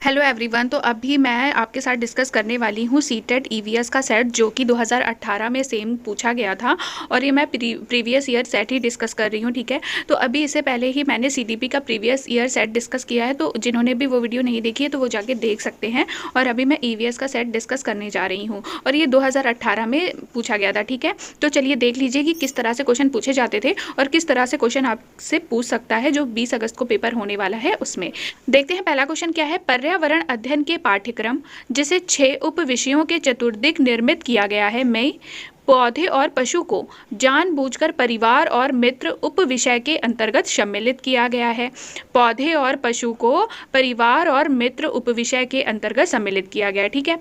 Hello everyone. तो अभी मैं आपके साथ डिस्कस करने वाली हूँ सीटेट ईवीएस का सेट जो कि 2018 में सेम पूछा गया था और ये मैं प्रीवियस ईयर सेट ही डिस्कस कर रही हूँ। ठीक है, तो अभी इससे पहले ही मैंने सीडीपी का प्रीवियस ईयर सेट डिस्कस किया है, तो जिन्होंने भी वो वीडियो नहीं देखी है तो वो जाके देख सकते हैं। और अभी मैं ईवीएस का सेट डिस्कस करने जा रही हूँ और ये 2018 में पूछा गया था। ठीक है, तो चलिए देख लीजिए कि किस तरह से क्वेश्चन पूछे जाते थे और किस तरह से क्वेश्चन आपसे पूछ सकता है जो 20 अगस्त को पेपर होने वाला है उसमें। देखते हैं पहला क्वेश्चन क्या है। पर्यावरण अध्ययन के पाठ्यक्रम जिसे 6 उप विषयों के चतुर्दिक निर्मित किया गया है में पौधे और पशु को जानबूझकर परिवार और मित्र उप विषय के अंतर्गत सम्मिलित किया गया है। पौधे और पशु को परिवार और मित्र उप विषय के अंतर्गत सम्मिलित किया गया है। ठीक है,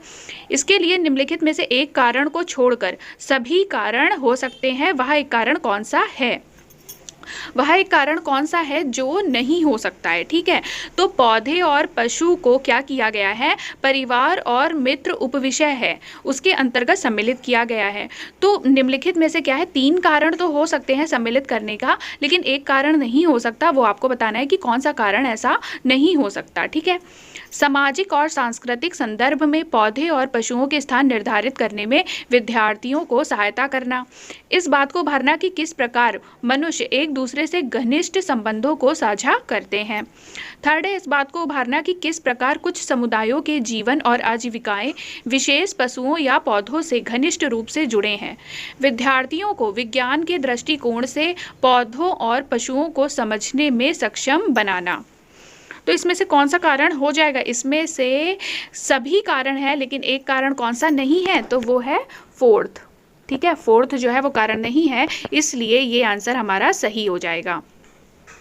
इसके लिए निम्नलिखित में से एक कारण को छोड़कर सभी कारण हो सकते हैं। वह एक कारण कौन सा है? वह एक कारण कौन सा है जो नहीं हो सकता है? ठीक है, तो पौधे और पशु को क्या किया गया है? परिवार और मित्र उपविषय है उसके अंतर्गत सम्मिलित किया गया है। तो निम्नलिखित में से क्या है? 3 कारण तो हो सकते हैं सम्मिलित करने का, लेकिन एक कारण नहीं हो सकता। वो आपको बताना है कि कौन सा कारण ऐसा नहीं हो सकता। ठीक है, सामाजिक और सांस्कृतिक संदर्भ में पौधे और पशुओं के स्थान निर्धारित करने में विद्यार्थियों को सहायता करना। इस बात को भरना कि किस प्रकार मनुष्य एक दूसरे से घनिष्ठ संबंधों को साझा करते हैं। थर्ड है इस बात को उभारना कि किस प्रकार कुछ समुदायों के जीवन और आजीविकाएं विशेष पशुओं या पौधों से घनिष्ठ रूप से जुड़े हैं। विद्यार्थियों को विज्ञान के दृष्टिकोण से पौधों और पशुओं को समझने में सक्षम बनाना। तो इसमें से कौन सा कारण हो जाएगा? इसमें से सभी कारण है, लेकिन एक कारण कौन सा नहीं है? तो वो है फोर्थ। ठीक है, फोर्थ जो है वो कारण नहीं है, इसलिए ये आंसर हमारा सही हो जाएगा।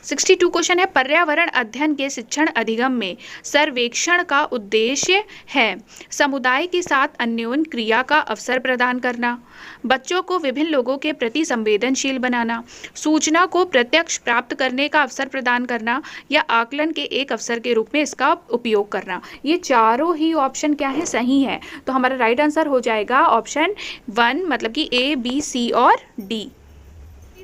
62 क्वेश्चन है। पर्यावरण अध्ययन के शिक्षण अधिगम में सर्वेक्षण का उद्देश्य है समुदाय के साथ अन्योन्य क्रिया का अवसर प्रदान करना, बच्चों को विभिन्न लोगों के प्रति संवेदनशील बनाना, सूचना को प्रत्यक्ष प्राप्त करने का अवसर प्रदान करना या आकलन के एक अवसर के रूप में इसका उपयोग करना। ये चारों ही ऑप्शन क्या है? सही है। तो हमारा राइट आंसर हो जाएगा ऑप्शन 1, मतलब कि ए, बी, सी और डी।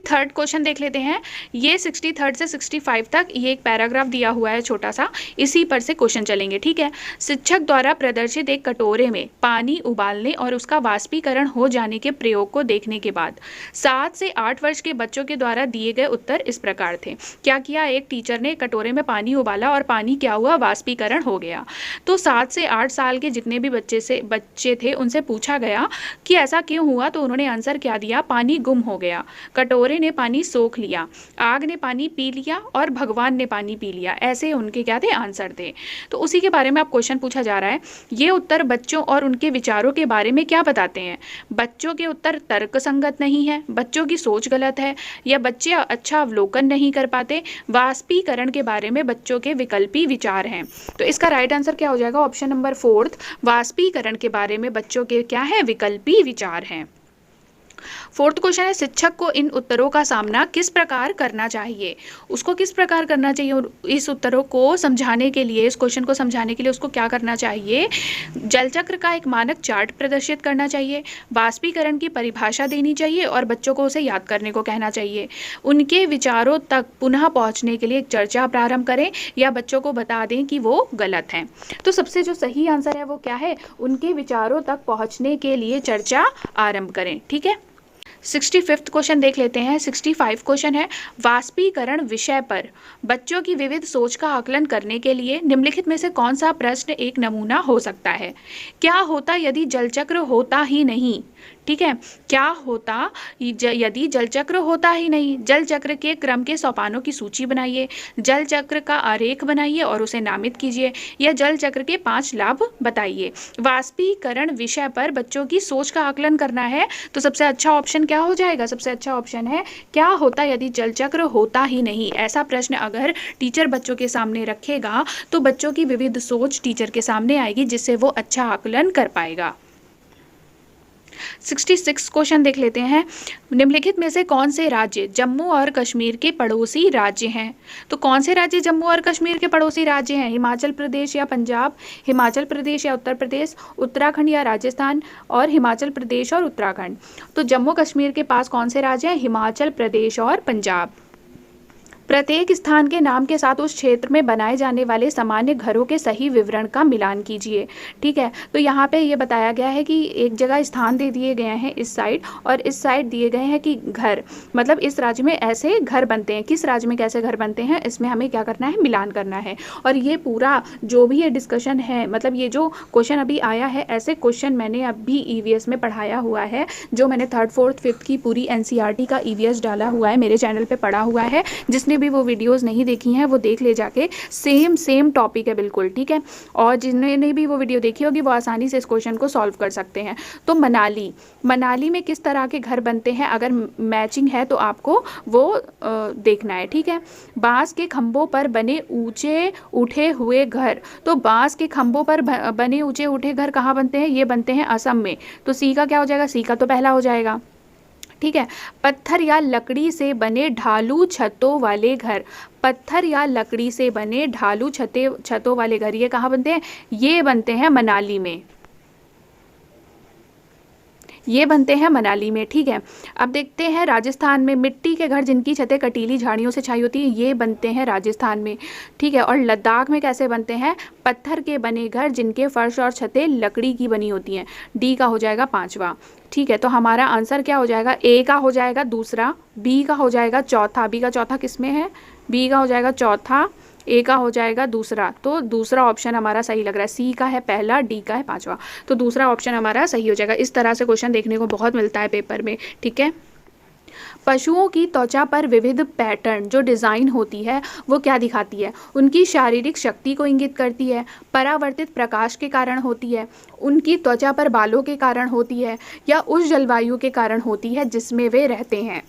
थर्ड क्वेश्चन देख लेते हैं। ये 63 से 65 तक ये एक पैराग्राफ दिया हुआ है छोटा सा, इसी पर से क्वेश्चन चलेंगे। ठीक है, शिक्षक द्वारा प्रदर्शित एक कटोरे में पानी उबालने और उसका वाष्पीकरण हो जाने के प्रयोग को देखने के बाद 7 से 8 वर्ष के बच्चों के द्वारा दिए गए उत्तर इस प्रकार थे। क्या किया? एक टीचर ने कटोरे में पानी उबाला और पानी क्या हुआ? वाष्पीकरण हो गया। तो 7 से 8 साल के जितने भी बच्चे थे उनसे पूछा गया कि ऐसा क्यों हुआ, तो उन्होंने आंसर क्या दिया? पानी गुम हो गया, कटोरे ने पानी सोख लिया, आग ने पानी पी लिया और भगवान ने पानी पी लिया। ऐसे उनके क्या थे? आंसर थे। तो उसी के बारे में आप क्वेश्चन पूछा जा रहा है। ये उत्तर बच्चों और उनके विचारों के बारे में क्या बताते हैं? बच्चों के उत्तर तर्क संगत नहीं है, बच्चों की सोच गलत है, या बच्चे अच्छा अवलोकन नहीं कर पाते, वाष्पीकरण के बारे में बच्चों के विकल्पी विचार हैं। तो इसका राइट आंसर क्या हो जाएगा? ऑप्शन नंबर 4, वाष्पीकरण के बारे में बच्चों के क्या है? विकल्पी विचार हैं। फोर्थ क्वेश्चन है। शिक्षक को इन उत्तरों का सामना किस प्रकार करना चाहिए? उसको किस प्रकार करना चाहिए? इस उत्तरों को समझाने के लिए, इस क्वेश्चन को समझाने के लिए उसको क्या करना चाहिए? जल चक्र का एक मानक चार्ट प्रदर्शित करना चाहिए, वाष्पीकरण की परिभाषा देनी चाहिए और बच्चों को उसे याद करने को कहना चाहिए। उनके विचारों तक पुनः पहुंचने के लिए एक चर्चा प्रारंभ करें या बच्चों को बता दें कि वो गलत हैं। तो सबसे जो सही आंसर है वो क्या है? उनके विचारों तक पहुंचने के लिए चर्चा आरंभ करें। ठीक है, 65वां क्वेश्चन देख लेते हैं। 65 क्वेश्चन है। वाष्पीकरण विषय पर बच्चों की विविध सोच का आकलन करने के लिए निम्नलिखित में से कौन सा प्रश्न एक नमूना हो सकता है? क्या होता यदि जलचक्र होता ही नहीं? ठीक है, क्या होता यदि जल चक्र होता ही नहीं? जल चक्र के क्रम के सोपानों की सूची बनाइए, जल चक्र का आरेख बनाइए और उसे नामित कीजिए, या जल चक्र के 5 लाभ बताइए। वाष्पीकरण विषय पर बच्चों की सोच का आकलन करना है, तो सबसे अच्छा ऑप्शन क्या हो जाएगा? सबसे अच्छा ऑप्शन है क्या होता यदि जल चक्र होता ही नहीं। ऐसा प्रश्न अगर टीचर बच्चों के सामने रखेगा तो बच्चों की विविध सोच टीचर के सामने आएगी, जिससे वो अच्छा आकलन कर पाएगा। 66 क्वेश्चन देख लेते हैं। निम्नलिखित में से कौन से राज्य जम्मू और कश्मीर के पड़ोसी राज्य हैं? तो कौन से राज्य जम्मू और कश्मीर के पड़ोसी राज्य हैं? हिमाचल प्रदेश या पंजाब, हिमाचल प्रदेश या उत्तर प्रदेश, उत्तराखंड या राजस्थान, और हिमाचल प्रदेश और उत्तराखंड। तो जम्मू कश्मीर के पास कौन से राज्य हैं? हिमाचल प्रदेश और पंजाब। प्रत्येक स्थान के नाम के साथ उस क्षेत्र में बनाए जाने वाले सामान्य घरों के सही विवरण का मिलान कीजिए। ठीक है, तो यहाँ पे ये बताया गया है कि एक जगह स्थान दे दिए गए हैं इस साइड, और इस साइड दिए गए हैं कि घर, मतलब इस राज्य में ऐसे घर बनते हैं, किस राज्य में कैसे घर बनते हैं, इसमें हमें क्या करना है, मिलान करना है। और ये पूरा जो भी ये डिस्कशन है, मतलब ये जो क्वेश्चन अभी आया है, ऐसे क्वेश्चन मैंने अभी ईवीएस में पढ़ाया हुआ है, जो मैंने 3rd 4th 5th की पूरी एनसीईआरटी का ईवीएस डाला हुआ है, मेरे चैनल पे पड़ा हुआ है। जिसने भी वो वीडियोस नहीं देखी हैं वो देख ले जाके, सेम टॉपिक है बिल्कुल। ठीक है, और जिन्होंने भी वो वीडियो देखी होगी वो आसानी से इस क्वेश्चन को सॉल्व कर सकते हैं। तो मनाली में किस तरह के घर बनते हैं, अगर मैचिंग है तो आपको वो देखना है। ठीक है, बांस के खंभों पर बने ऊंचे उठे हुए घर, तो बांस के खंभों पर बने ऊंचे उठे घर कहाँ बनते हैं, ये बनते हैं असम में। तो सी का क्या हो जाएगा, सी का तो पहला हो जाएगा। ठीक है, पत्थर या लकड़ी से बने ढालू छतों वाले घर, पत्थर या लकड़ी से बने ढालू छतों वाले घर, ये कहाँ बनते हैं, ये बनते हैं मनाली में, ये बनते हैं मनाली में। ठीक है, अब देखते हैं राजस्थान में मिट्टी के घर जिनकी छतें कटीली झाड़ियों से छाई होती है, ये बनते हैं राजस्थान में। ठीक है, और लद्दाख में कैसे बनते हैं, पत्थर के बने घर जिनके फर्श और छतें लकड़ी की बनी होती हैं। डी का हो जाएगा 5वां। ठीक है, तो हमारा आंसर क्या हो जाएगा, ए का हो जाएगा दूसरा, बी का हो जाएगा चौथा, बी का चौथा किस में है, बी का हो जाएगा चौथा, ए का हो जाएगा दूसरा। तो दूसरा ऑप्शन हमारा सही लग रहा है, सी का है पहला, डी का है 5वां, तो दूसरा ऑप्शन हमारा सही हो जाएगा। इस तरह से क्वेश्चन देखने को बहुत मिलता है पेपर में। ठीक है, पशुओं की त्वचा पर विविध पैटर्न जो डिज़ाइन होती है वो क्या दिखाती है, उनकी शारीरिक शक्ति को इंगित करती है, परावर्तित प्रकाश के कारण होती है, उनकी त्वचा पर बालों के कारण होती है, या उस जलवायु के कारण होती है जिसमें वे रहते हैं।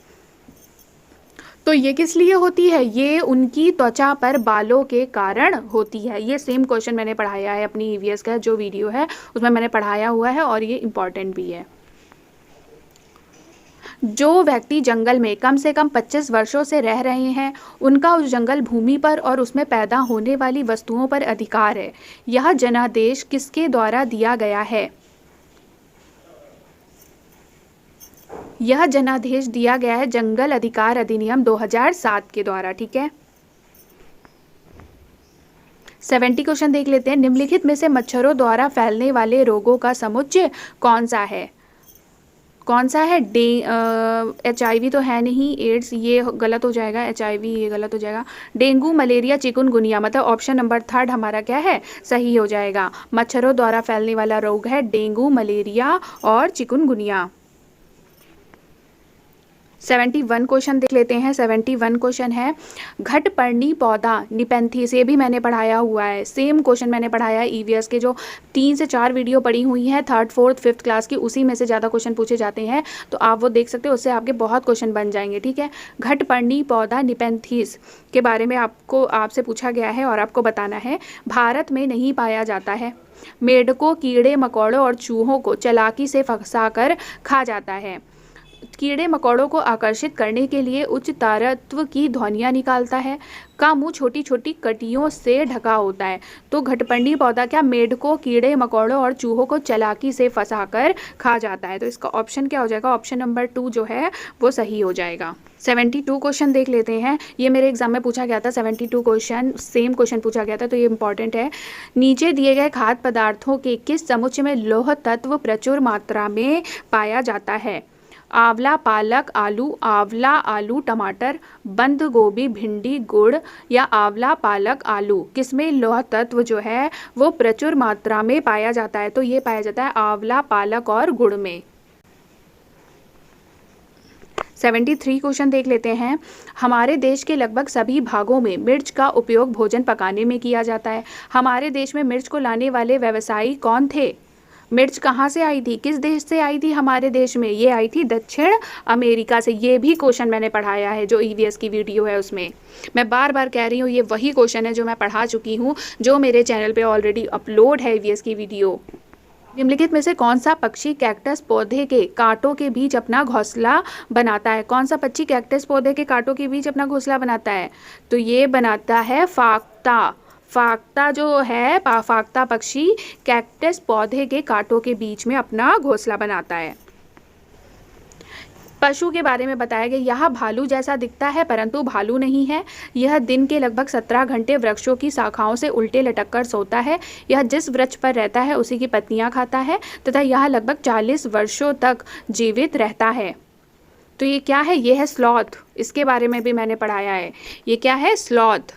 तो ये किस लिए होती है, ये उनकी त्वचा पर बालों के कारण होती है। ये सेम क्वेश्चन मैंने पढ़ाया है अपनी ईवीएस का जो वीडियो है उसमें मैंने पढ़ाया हुआ है, और ये इम्पॉर्टेंट भी है। जो व्यक्ति जंगल में कम से कम 25 वर्षों से रह रहे हैं, उनका उस जंगल भूमि पर और उसमें पैदा होने वाली वस्तुओं पर अधिकार है। यह जनादेश किसके द्वारा दिया गया है, यह जनादेश दिया गया है जंगल अधिकार अधिनियम 2007 के द्वारा। ठीक है, 70 क्वेश्चन देख लेते हैं। निम्नलिखित में से मच्छरों द्वारा फैलने वाले रोगों का समुच्चय कौन सा है, कौन सा है, HIV तो है नहीं, एड्स ये गलत हो जाएगा, HIV ये गलत हो जाएगा, डेंगू मलेरिया चिकुनगुनिया, मतलब ऑप्शन नंबर 3 हमारा क्या है, सही हो जाएगा। मच्छरों द्वारा फैलने वाला रोग है डेंगू मलेरिया और चिकुनगुनिया। 71 क्वेश्चन देख लेते हैं। 71 क्वेश्चन है, घटपर्णी पौधा निपेंथिस, ये भी मैंने पढ़ाया हुआ है, सेम क्वेश्चन मैंने पढ़ाया है ईवीएस के जो 3 से 4 वीडियो पड़ी हुई हैं 3rd 4th 5th क्लास की, उसी में से ज़्यादा क्वेश्चन पूछे जाते हैं, तो आप वो देख सकते हो, उससे आपके बहुत क्वेश्चन बन जाएंगे। ठीक है, घटपर्णी पौधा निपेंथिस के बारे में आपसे पूछा गया है और आपको बताना है। भारत में नहीं पाया जाता है, मेढकों कीड़े मकोड़ों और चूहों को चालाकी से फंसाकर खा जाता है, कीड़े मकोड़ों को आकर्षित करने के लिए उच्च तारत्व की ध्वनियाँ निकालता है, का मुंह छोटी छोटी कटियों से ढका होता है। तो घटपर्णी पौधा क्या मेढकों कीड़े मकोड़ों और चूहों को चालाकी से फंसाकर खा जाता है। तो इसका ऑप्शन क्या हो जाएगा, ऑप्शन नंबर 2 जो है वो सही हो जाएगा। 72 क्वेश्चन देख लेते हैं, ये मेरे एग्जाम में पूछा गया था, 72 क्वेश्चन सेम क्वेश्चन पूछा गया था, तो ये इंपॉर्टेंट है। नीचे दिए गए खाद्य पदार्थों के किस समुच्चय में लौह तत्व प्रचुर मात्रा में पाया जाता है, आंवला पालक आलू, आंवला आलू टमाटर, बंद गोभी भिंडी गुड़, या आंवला पालक आलू, किसमें लौह तत्व जो है वो प्रचुर मात्रा में पाया जाता है, तो ये पाया जाता है आंवला पालक और गुड़ में। 73 क्वेश्चन देख लेते हैं। हमारे देश के लगभग सभी भागों में मिर्च का उपयोग भोजन पकाने में किया जाता है। हमारे देश में मिर्च को लाने वाले व्यवसायी कौन थे, मिर्च कहाँ से आई थी, किस देश से आई थी हमारे देश में, ये आई थी दक्षिण अमेरिका से। ये भी क्वेश्चन मैंने पढ़ाया है जो ईवीएस की वीडियो है उसमें, मैं बार बार कह रही हूँ ये वही क्वेश्चन है जो मैं पढ़ा चुकी हूँ, जो मेरे चैनल पे ऑलरेडी अपलोड है ईवीएस की वीडियो। निम्नलिखित में से कौन सा पक्षी कैक्टस पौधे के कांटों के बीच अपना घोंसला बनाता है, कौन सा पक्षी कैक्टस पौधे के कांटों के बीच अपना घोंसला बनाता है, तो ये बनाता है फाख्ता। फाख्ता जो है, फाख्ता पक्षी कैक्टस पौधे के कांटों के बीच में अपना घोंसला बनाता है। पशु के बारे में बताया गया, यह भालू जैसा दिखता है परंतु भालू नहीं है। यह दिन के लगभग 17 घंटे वृक्षों की शाखाओं से उल्टे लटक कर सोता है। यह जिस वृक्ष पर रहता है उसी की पत्तियां खाता है तथा यह लगभग 40 वर्षों तक जीवित रहता है। तो ये क्या है? ये है स्लॉथ। इसके बारे में भी मैंने पढ़ाया है। ये क्या है? स्लॉथ।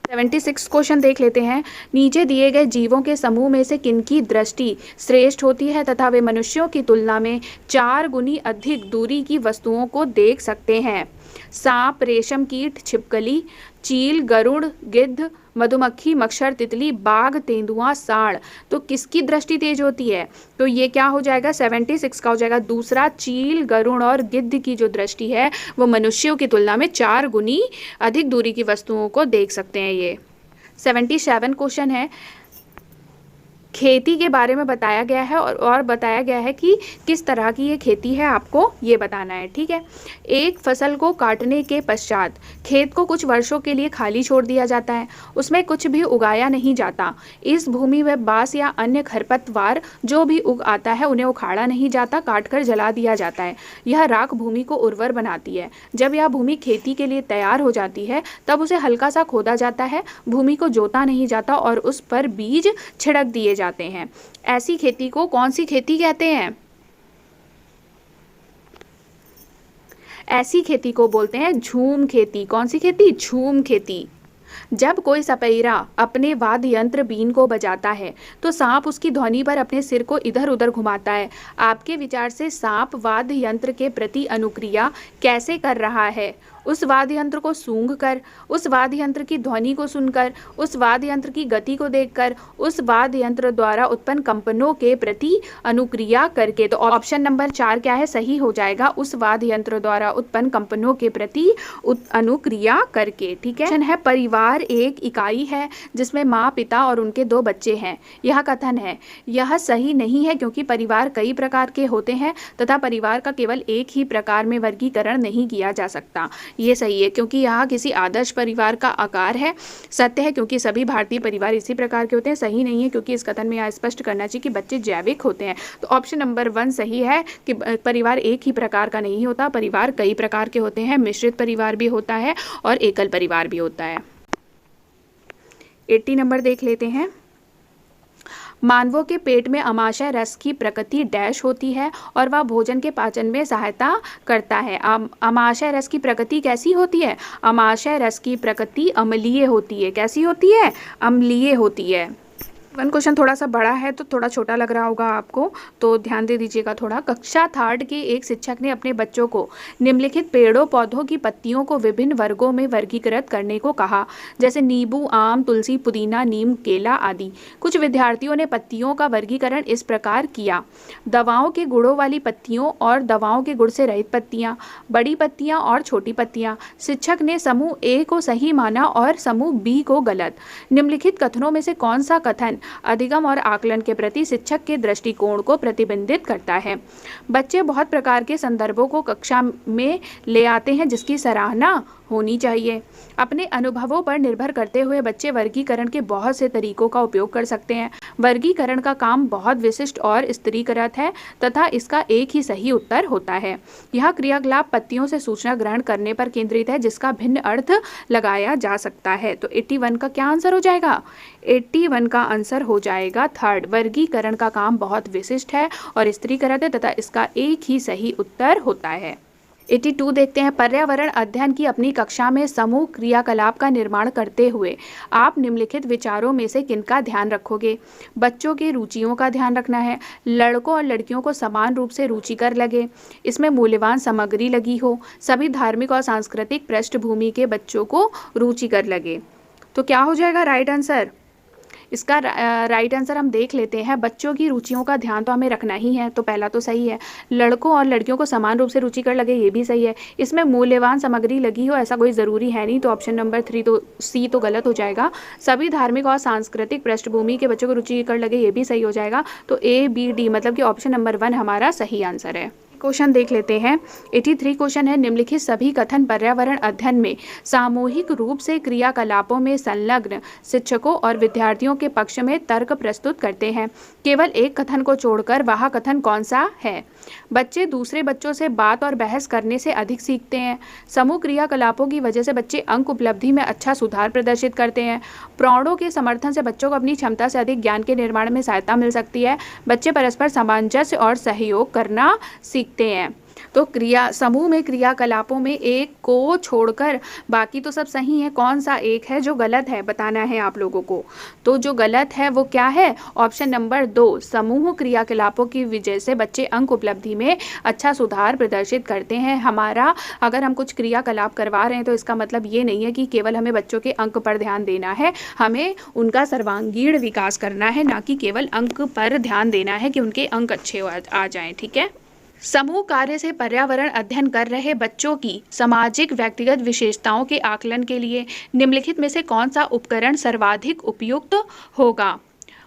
76 क्वेश्चन देख लेते हैं। नीचे दिए गए जीवों के समूह में से किनकी दृष्टि श्रेष्ठ होती है तथा वे मनुष्यों की तुलना में 4 गुनी अधिक दूरी की वस्तुओं को देख सकते हैं? सांप, रेशम कीट, छिपकली, चील, गरुड़, गिद्ध, मधुमक्खी, मच्छर, तितली, बाघ, तेंदुआ, सांड। तो किसकी दृष्टि तेज होती है? तो ये क्या हो जाएगा? 76 का हो जाएगा दूसरा। चील, गरुड़ और गिद्ध की जो दृष्टि है वो मनुष्यों की तुलना में 4 गुनी अधिक दूरी की वस्तुओं को देख सकते हैं। ये 77 क्वेश्चन है। खेती के बारे में बताया गया है और बताया गया है कि किस तरह की ये खेती है, आपको ये बताना है। ठीक है। एक फसल को काटने के पश्चात खेत को कुछ वर्षों के लिए खाली छोड़ दिया जाता है। उसमें कुछ भी उगाया नहीं जाता। इस भूमि में बांस या अन्य खरपतवार जो भी उग आता है उन्हें उखाड़ा नहीं जाता, काटकर जला दिया जाता है। यह राख भूमि को उर्वर बनाती है। जब यह भूमि खेती के लिए तैयार हो जाती है तब उसे हल्का सा खोदा जाता है। भूमि को जोता नहीं जाता और उस पर बीज छिड़क दिए जाते हैं। ऐसी खेती को कौन सी खेती कहते हैं? ऐसी खेती को बोलते हैं झूम खेती। कौन सी खेती? झूम खेती। जब कोई सपेरा अपने वाद्य यंत्र बीन को बजाता है तो सांप उसकी ध्वनि पर अपने सिर को इधर उधर घुमाता है। आपके विचार से सांप वाद्य यंत्र के प्रति अनुक्रिया कैसे कर रहा है? उस वाद्य यंत्र को सूंघकर, उस वाद्य यंत्र की ध्वनि को सुनकर, उस वाद्य यंत्र की गति को देखकर, उस वाद्य यंत्र द्वारा उत्पन्न कंपनों के प्रति अनुक्रिया करके। तो ऑप्शन नंबर 4 क्या है? सही हो जाएगा। उस वाद्य यंत्र द्वारा उत्पन्न कंपनों के प्रति अनुक्रिया करके। ठीक है। परिवार एक इकाई है जिसमें माँ, पिता और उनके 2 बच्चे हैं। यह कथन है। यह सही नहीं है क्योंकि परिवार कई प्रकार के होते हैं तथा परिवार का केवल एक ही प्रकार में वर्गीकरण नहीं किया जा सकता। ये सही है क्योंकि यहाँ किसी आदर्श परिवार का आकार है। सत्य है क्योंकि सभी भारतीय परिवार इसी प्रकार के होते हैं। सही नहीं है क्योंकि इस कथन में यहाँ स्पष्ट करना चाहिए कि बच्चे जैविक होते हैं। तो ऑप्शन नंबर 1 सही है कि परिवार एक ही प्रकार का नहीं होता, परिवार कई प्रकार के होते हैं। मिश्रित परिवार भी होता है और एकल परिवार भी होता है। 80 नंबर देख लेते हैं। मानवों के पेट में अमाशय रस की प्रकृति डैश होती है और वह भोजन के पाचन में सहायता करता है। अमाशय रस की प्रकृति कैसी होती है? अमाशय रस की प्रकृति अम्लीय होती है। कैसी होती है? अम्लीय होती है। 1 क्वेश्चन थोड़ा सा बड़ा है तो थोड़ा छोटा लग रहा होगा आपको, तो ध्यान दे दीजिएगा थोड़ा। कक्षा 3 के एक शिक्षक ने अपने बच्चों को निम्नलिखित पेड़ों पौधों की पत्तियों को विभिन्न वर्गों में वर्गीकृत करने को कहा, जैसे नींबू, आम, तुलसी, पुदीना, नीम, केला आदि। कुछ विद्यार्थियों ने पत्तियों का वर्गीकरण इस प्रकार किया: दवाओं के गुणों वाली पत्तियों और दवाओं के गुण से रहित पत्तियां, बड़ी पत्तियां और छोटी पत्तियां। शिक्षक ने समूह ए को सही माना और समूह बी को गलत। निम्नलिखित कथनों में से कौन सा कथन अधिगम और आकलन के प्रति शिक्षक के दृष्टिकोण को प्रतिबिंबित करता है? बच्चे बहुत प्रकार के संदर्भों को कक्षा में ले आते हैं जिसकी सराहना होनी चाहिए। अपने अनुभवों पर निर्भर करते हुए बच्चे वर्गीकरण के बहुत से तरीकों का उपयोग कर सकते हैं। वर्गीकरण का काम बहुत विशिष्ट और स्त्रीकृत है तथा इसका एक ही सही उत्तर होता है। यह क्रियाकलाप पत्तियों से सूचना ग्रहण करने पर केंद्रित है जिसका भिन्न अर्थ लगाया जा सकता है। तो 81 का क्या आंसर हो जाएगा? 81 का आंसर हो जाएगा 3rd। वर्गीकरण का काम बहुत विशिष्ट है और स्त्रीकृत है तथा इसका एक ही सही उत्तर होता है। 82 देखते हैं। पर्यावरण अध्ययन की अपनी कक्षा में समूह क्रियाकलाप का निर्माण करते हुए आप निम्नलिखित विचारों में से किनका ध्यान रखोगे? बच्चों की रुचियों का ध्यान रखना है। लड़कों और लड़कियों को समान रूप से रुचिकर लगे। इसमें मूल्यवान सामग्री लगी हो। सभी धार्मिक और सांस्कृतिक पृष्ठभूमि के बच्चों को रुचिकर लगे। तो क्या हो जाएगा राइट आंसर? इसका राइट आंसर हम देख लेते हैं। बच्चों की रुचियों का ध्यान तो हमें रखना ही है, तो पहला तो सही है। लड़कों और लड़कियों को समान रूप से रुचिकर लगे, ये भी सही है। इसमें मूल्यवान सामग्री लगी हो, ऐसा कोई ज़रूरी है नहीं, तो ऑप्शन नंबर 3 तो सी तो गलत हो जाएगा। सभी धार्मिक और सांस्कृतिक पृष्ठभूमि के बच्चों को रुचिकर लगे, ये भी सही हो जाएगा। तो A, B, D मतलब कि ऑप्शन नंबर 1 हमारा सही आंसर है। क्वेश्चन देख लेते हैं। 83 क्वेश्चन है, निम्नलिखित सभी कथन पर्यावरण अध्ययन में सामूहिक रूप से क्रियाकलापों में संलग्न शिक्षकों और विद्यार्थियों के पक्ष में तर्क प्रस्तुत करते हैं। केवल एक कथन को छोड़कर वह कथन कौन सा है? बच्चे दूसरे बच्चों से बात और बहस करने से अधिक सीखते हैं। समूह क्रियाकलापों की वजह से बच्चे अंक उपलब्धि में अच्छा सुधार प्रदर्शित करते हैं। प्रौढ़ों के समर्थन से बच्चों को अपनी क्षमता से अधिक ज्ञान के निर्माण में सहायता मिल सकती है। बच्चे परस्पर सामंजस्य और सहयोग करना सीखते हैं। तो समूह में क्रियाकलापों में एक को छोड़कर बाकी तो सब सही है। कौन सा एक है जो गलत है बताना है आप लोगों को। तो जो गलत है वो क्या है? ऑप्शन नंबर 2, समूह क्रियाकलापों की वजह से बच्चे अंक उपलब्धि में अच्छा सुधार प्रदर्शित करते हैं। हमारा अगर हम कुछ क्रियाकलाप करवा रहे हैं तो इसका मतलब ये नहीं है कि केवल हमें बच्चों के अंक पर ध्यान देना है, हमें उनका सर्वांगीण विकास करना है, ना कि केवल अंक पर ध्यान देना है कि उनके अंक अच्छे आ जाएं। ठीक है। समूह कार्य से पर्यावरण अध्ययन कर रहे बच्चों की सामाजिक व्यक्तिगत विशेषताओं के आकलन के लिए निम्नलिखित में से कौन सा उपकरण सर्वाधिक उपयुक्त होगा?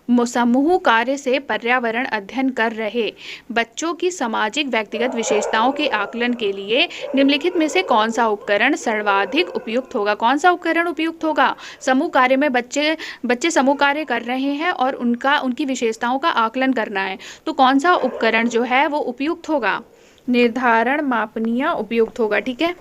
समूह कार्य से पर्यावरण अध्ययन कर रहे बच्चों की सामाजिक व्यक्तिगत विशेषताओं के आकलन के लिए निम्नलिखित में से कौन सा उपकरण सर्वाधिक उपयुक्त होगा? कौन सा उपकरण उपयुक्त होगा? समूह कार्य में बच्चे समूह कार्य कर रहे हैं और उनकी विशेषताओं का आकलन करना है, तो कौन सा उपकरण जो है वो उपयुक्त होगा? निर्धारण मापनीय उपयुक्त होगा। ठीक है।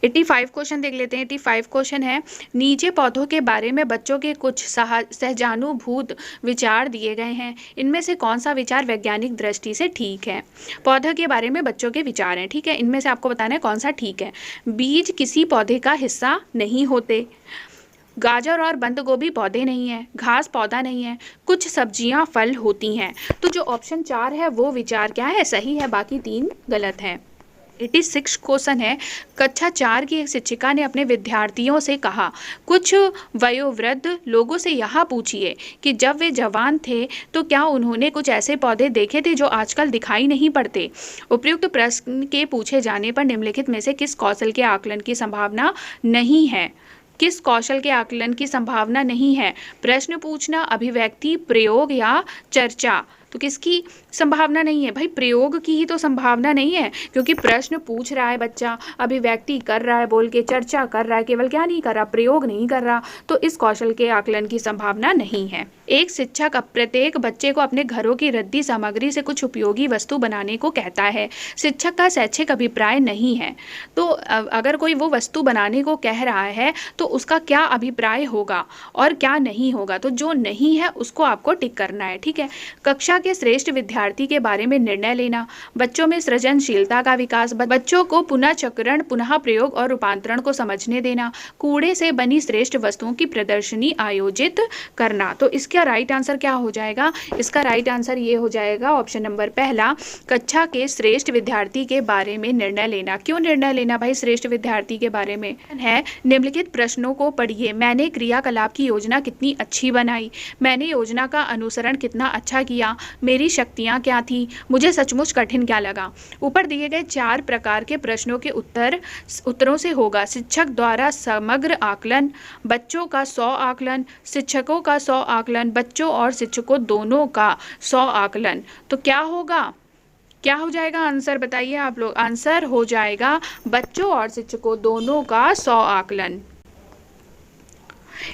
85 क्वेश्चन देख लेते हैं। 85 क्वेश्चन है, नीचे पौधों के बारे में बच्चों के कुछ सहजानुभूत विचार दिए गए हैं। इनमें से कौन सा विचार वैज्ञानिक दृष्टि से ठीक है? पौधों के बारे में बच्चों के विचार हैं। ठीक है। इनमें से आपको बताना है कौन सा ठीक है। बीज किसी पौधे का हिस्सा नहीं होते। गाजर और बंद गोभी पौधे नहीं है। घास पौधा नहीं है। कुछ सब्जियां फल होती हैं। तो जो ऑप्शन 4 है वो विचार क्या है? सही है, बाकी 3 गलत है। 86 क्वेश्चन है, कक्षा 4 की एक शिक्षिका ने अपने विद्यार्थियों से कहा, कुछ वयोवृद्ध लोगों से यह पूछिए कि जब वे जवान थे तो क्या उन्होंने कुछ ऐसे पौधे देखे थे जो आजकल दिखाई नहीं पड़ते? उपयुक्त प्रश्न के पूछे जाने पर निम्नलिखित में से किस कौशल के आकलन की संभावना नहीं है? किस कौशल के आकलन की संभावना नहीं है? प्रश्न पूछना, अभिव्यक्ति, प्रयोग या चर्चा। तो किसकी संभावना नहीं है? भाई प्रयोग की ही तो संभावना नहीं है, क्योंकि प्रश्न पूछ रहा है बच्चा, अभिव्यक्ति कर रहा है बोल के, चर्चा कर रहा है, केवल क्या नहीं कर रहा? प्रयोग नहीं कर रहा। तो इस कौशल के आकलन की संभावना नहीं है। एक शिक्षक प्रत्येक बच्चे को अपने घरों की रद्दी सामग्री से कुछ उपयोगी वस्तु बनाने को कहता है। शिक्षक का शैक्षिक अभिप्राय नहीं है। तो अगर कोई वो वस्तु बनाने को कह रहा है तो उसका क्या अभिप्राय होगा और क्या नहीं होगा? तो जो नहीं है उसको आपको टिक करना है। ठीक है। कक्षा के श्रेष्ठ विद्यार्थी के बारे में निर्णय लेना, बच्चों में सृजनशीलता का विकास, बच्चों को पुनः चक्रण, पुनः प्रयोग और रूपांतरण को समझने देना, कूड़े से बनी श्रेष्ठ वस्तुओं की प्रदर्शनी आयोजित करना। तो इसका राइट आंसर क्या हो जाएगा? इसका राइट आंसर ये हो जाएगा ऑप्शन नंबर पहला, कक्षा के श्रेष्ठ विद्यार्थी के बारे में निर्णय लेना। क्यों निर्णय लेना भाई श्रेष्ठ विद्यार्थी के बारे में? है निम्नलिखित प्रश्नों को पढ़िए। मैंने क्रियाकलाप की योजना कितनी अच्छी बनाई? मैंने योजना का अनुसरण कितना अच्छा किया? मेरी शक्तियां क्या थी? मुझे सचमुच कठिन क्या लगा? ऊपर दिए गए 4 प्रकार के प्रश्नों के उत्तरों से होगा शिक्षक द्वारा समग्र आकलन, बच्चों का 100 आकलन, शिक्षकों का 100 आकलन, बच्चों और शिक्षकों दोनों का 100 आकलन। तो क्या होगा? क्या हो जाएगा आंसर? बताइए आप लोग। आंसर हो जाएगा बच्चों और शिक्षकों दोनों का 100 आकलन।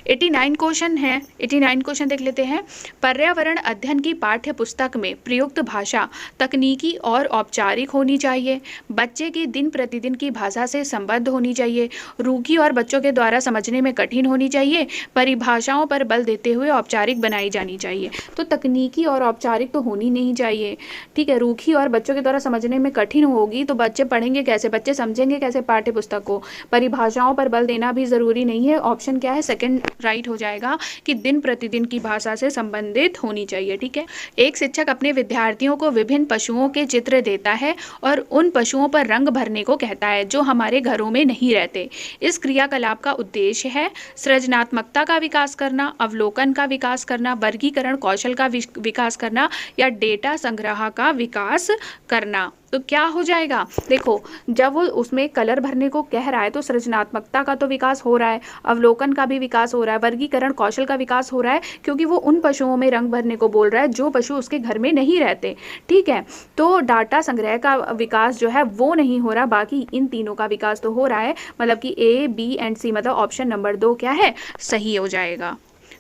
89 क्वेश्चन है। 89 क्वेश्चन देख लेते हैं। पर्यावरण अध्ययन की पाठ्य पुस्तक में प्रयुक्त भाषा तकनीकी और औपचारिक होनी चाहिए। बच्चे की दिन प्रतिदिन की भाषा से संबद्ध होनी चाहिए। रूखी और बच्चों के द्वारा समझने में कठिन होनी चाहिए। परिभाषाओं पर बल देते हुए औपचारिक बनाई जानी चाहिए। तो तकनीकी और औपचारिक तो होनी नहीं चाहिए। ठीक है। रूखी और बच्चों के द्वारा समझने में कठिन होगी तो बच्चे पढ़ेंगे कैसे? बच्चे समझेंगे कैसे पाठ्य पुस्तक को? परिभाषाओं पर बल देना भी जरूरी नहीं है। ऑप्शन क्या है? सेकंड राइट हो जाएगा कि दिन प्रतिदिन की भाषा से संबंधित होनी चाहिए। ठीक है। एक शिक्षक अपने विद्यार्थियों को विभिन्न पशुओं के चित्र देता है और उन पशुओं पर रंग भरने को कहता है जो हमारे घरों में नहीं रहते। इस क्रियाकलाप का उद्देश्य है सृजनात्मकता का विकास करना, अवलोकन का विकास करना, वर्गीकरण कौशल का विकास करना या डेटा संग्रह का विकास करना। तो क्या हो जाएगा, देखो जब वो उसमें कलर भरने को कह रहा है तो सृजनात्मकता का तो विकास हो रहा है, अवलोकन का भी विकास हो रहा है, वर्गीकरण कौशल का विकास हो रहा है, क्योंकि वो उन पशुओं में रंग भरने को बोल रहा है जो पशु उसके घर में नहीं रहते। ठीक है, तो डाटा संग्रह का विकास जो है वो नहीं हो रहा, बाकी इन तीनों का विकास तो हो रहा है। मतलब कि A, B एंड C, मतलब ऑप्शन नंबर 2 क्या है, सही हो जाएगा।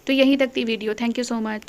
तो यहीं तक थी video. Thank you so much.